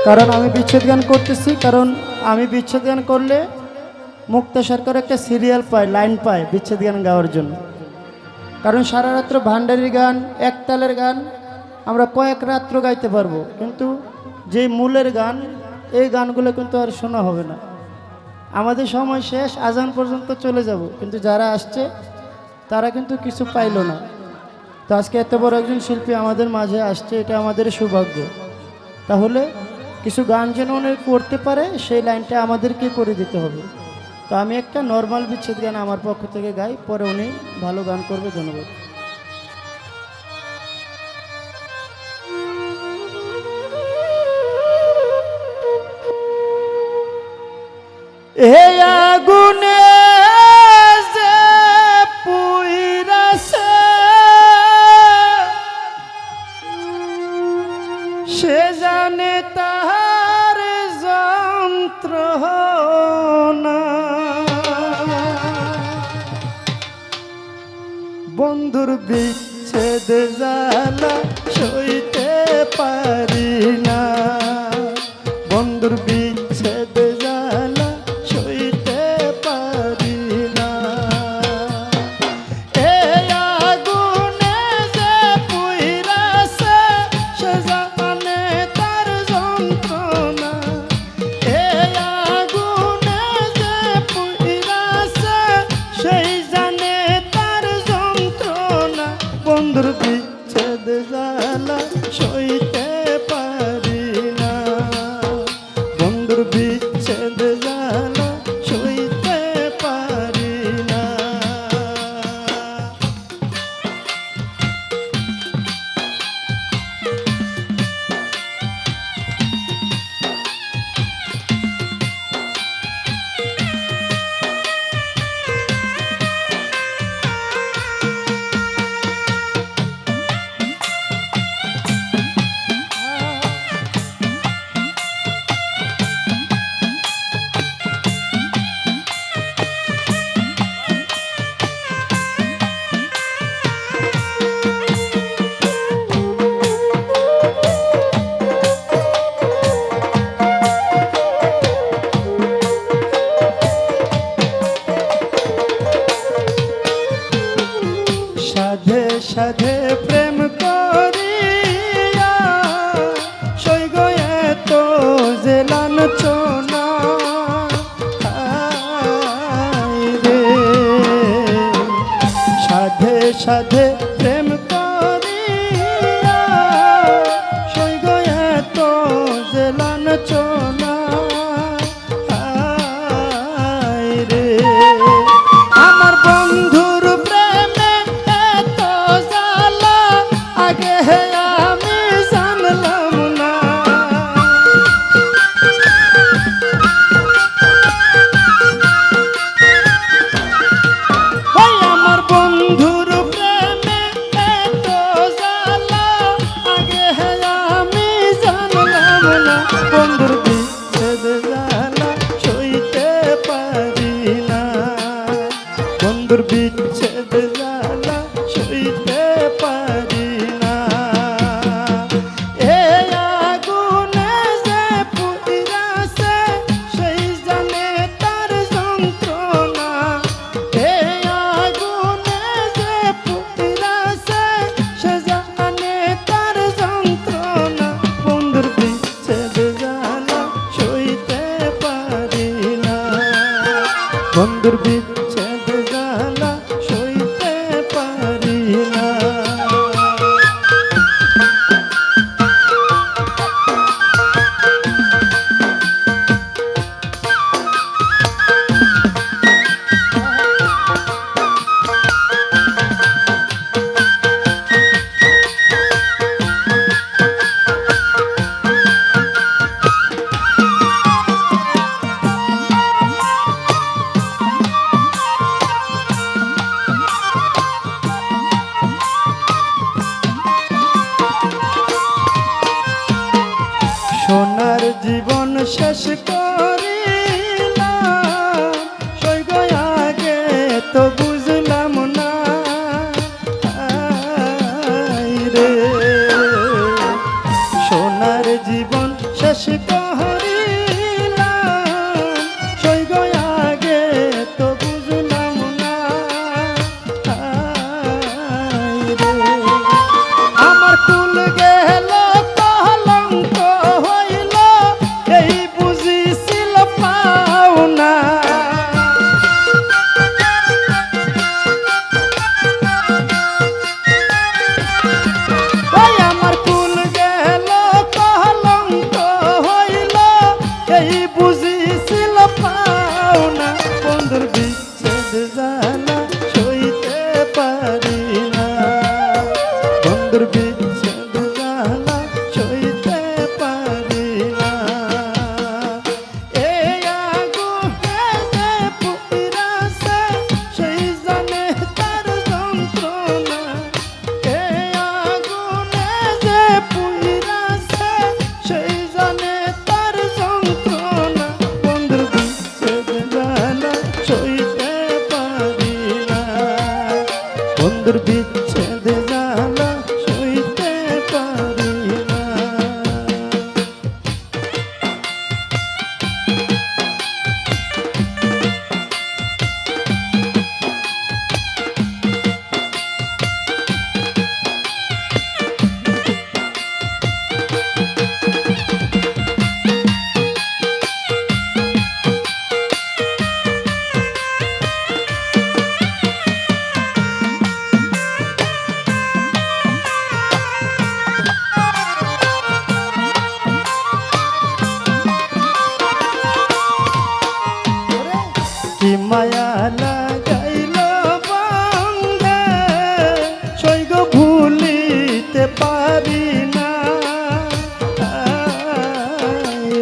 কারণ আমি বিচ্ছেদ গান করতেছি, কারণ আমি বিচ্ছেদ গান করলে মুক্তা সরকার একটা সিরিয়াল পায়, লাইন পায় বিচ্ছেদ গান গাওয়ার জন্য। কারণ সারা রাত্র ভান্ডারির গান, একতালের গান আমরা কয়েক রাত্র গাইতে পারবো, কিন্তু যে মূলের গান এই গানগুলো কিন্তু আর শোনা হবে না। আমাদের সময় শেষ, আজান পর্যন্ত চলে যাব, কিন্তু যারা আসছে তারা কিন্তু কিছু পাইল না। তো আজকে এত বড় একজন শিল্পী আমাদের মাঝে আসছে, এটা আমাদের সৌভাগ্য। তাহলে কিছু গান যেন উনি করতে পারে সেই লাইনটা আমাদেরকে করে দিতে হবে। তো আমি একটা নর্মাল বিচ্ছেদ গান আমার পক্ষ থেকে গাই, পরে উনি ভালো গান করবে। ধন্যবাদ। হে আগুনে যে পুইরাছে সে জানে তাহার যন্ত্রণা, বন্ধুর বিচ্ছেদ জ্বালা সইতে পারি না, বন্ধুর বিচ্ছেদ জ্বালা সইতে পারি না। এই আগুনে যে পুইরাছে সে জানে তার যন্ত্রণা, এই আগুনে যে পুইরাছে সেই জানে তার যন্ত্রণা, বন্ধুর বিচ্ছেদ জ্বালা সইতে পারি না, বন্ধুর বিচ্ছেদ জ্বালা সইতে পারি না। সাধে সাধে প্রেম করিয়া সইগ এত যে লাঞ্ছনা, রে সাধে সাধে প্রেম করিয়া সইগ এত যে লাঞ্ছনা, রে আমার বন্ধুর প্রেমে এত জ্বালা আগে আমি জানলাম না, ওই আমার বন্ধুর প্রেমে এত জ্বালা আগে আমি জানলাম না, বন্ধুর বিচ্ছেদ জ্বালা সইতে পারি না, বন্ধুর বিচ্ছেদ জ্বালা সইতে পারি না। এই আগুনে যে পুইরাছে সেই জানে তার যন্ত্রণা, এই আগুনে যে পুইরাছে সে জানে তার যন্ত্রণা, বন্ধুর বিচ্ছেদ জ্বালা সইতে পারি না, বন্ধুর বিচ্ছেদ জ্বালা সইতে পারি না। সোনার জীবন শেষ করিলাম সইগ আগে তো বুঝলাম না, রে সোনার জীবন শেষ করিলাম সই গো আগে তো বুঝলাম না আমার কুল গেল কলঙ্ক হইল এই বুঝিছিল পাওনা আমার কুল গেল কলঙ্ক হইল এই বুঝিছিল পাওনা বন্ধুর বিচ্ছেদ জানা সইতে পারি না বন্ধুর বিচ্ছেদ জানা সইতে পারি না এই আগুনে যে পুইরাছে সেই জানে তার যন্ত্রণা এই আগুনে যে পুইরাছে সেই জানে তার যন্ত্রণা বন্ধুর বিচ্ছেদ জানা সইতে পারি না বন্ধুর বিচ্ছেদ জানা সইতে পারি না কি মায়া লাগাইল বন্ধে সই গো ভুলিতে পারি না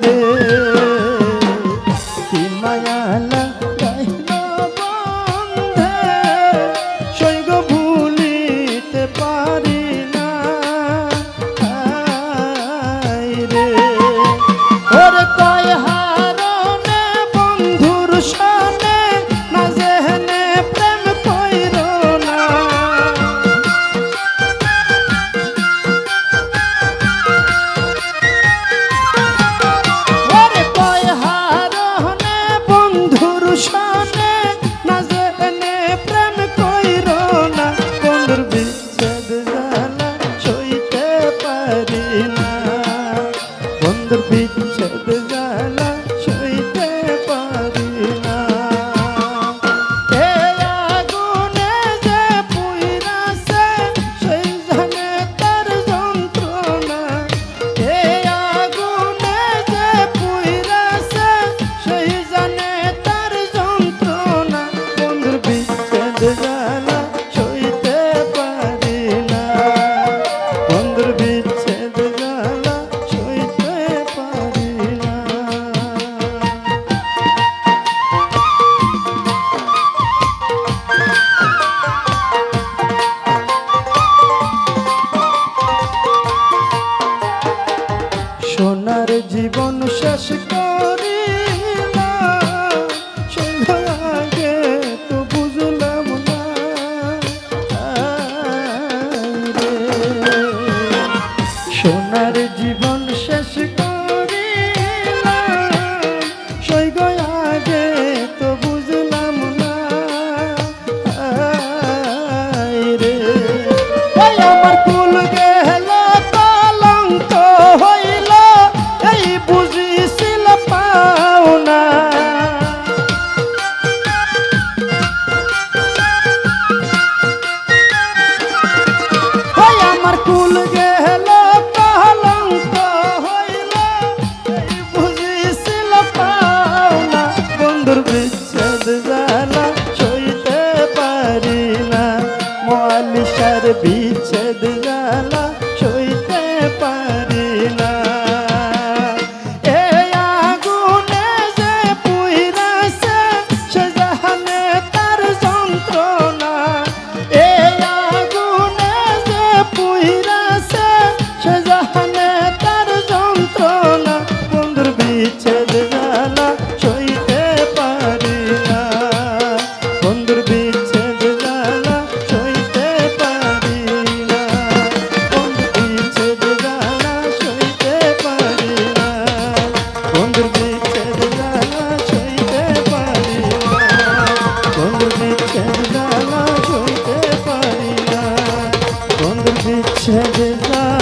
রে কি মায়া লাগাইল বন্ধে সই গো ভুলিতে পারি না রে ওরে কয় হারনে বন্ধুর সনে না যেহনে প্রেম কইর না ওরে কয় হারনে বন্ধুর সনে না যেহনে প্রেম কইর না বন্ধুর বিচ্ছেদ জানা সইতে পারি না বন্ধুর বিচ্ছেদ জানা সইতে পারি না এই আগুনে যে পুইরাছে সেই জানে তার যন্ত্রণা এই আগুনে যে পুইরাছে সেই জানে তার যন্ত্রণা বন্ধুর বিচ্ছেদ জানা সইতে পারি না বন্ধুর বিচ্ছেদ জানা সইতে পারি না সোনার জীবন শেষ করিলাম সেই আগে তো বুঝলাম না রে সোনার জীবন শেষ করিলাম সই গো আগে তো বুঝলাম না রে ওই আমার কুল গেল কলঙ্ক হইল এই বুঝিছিল বিচ্ছেদ গান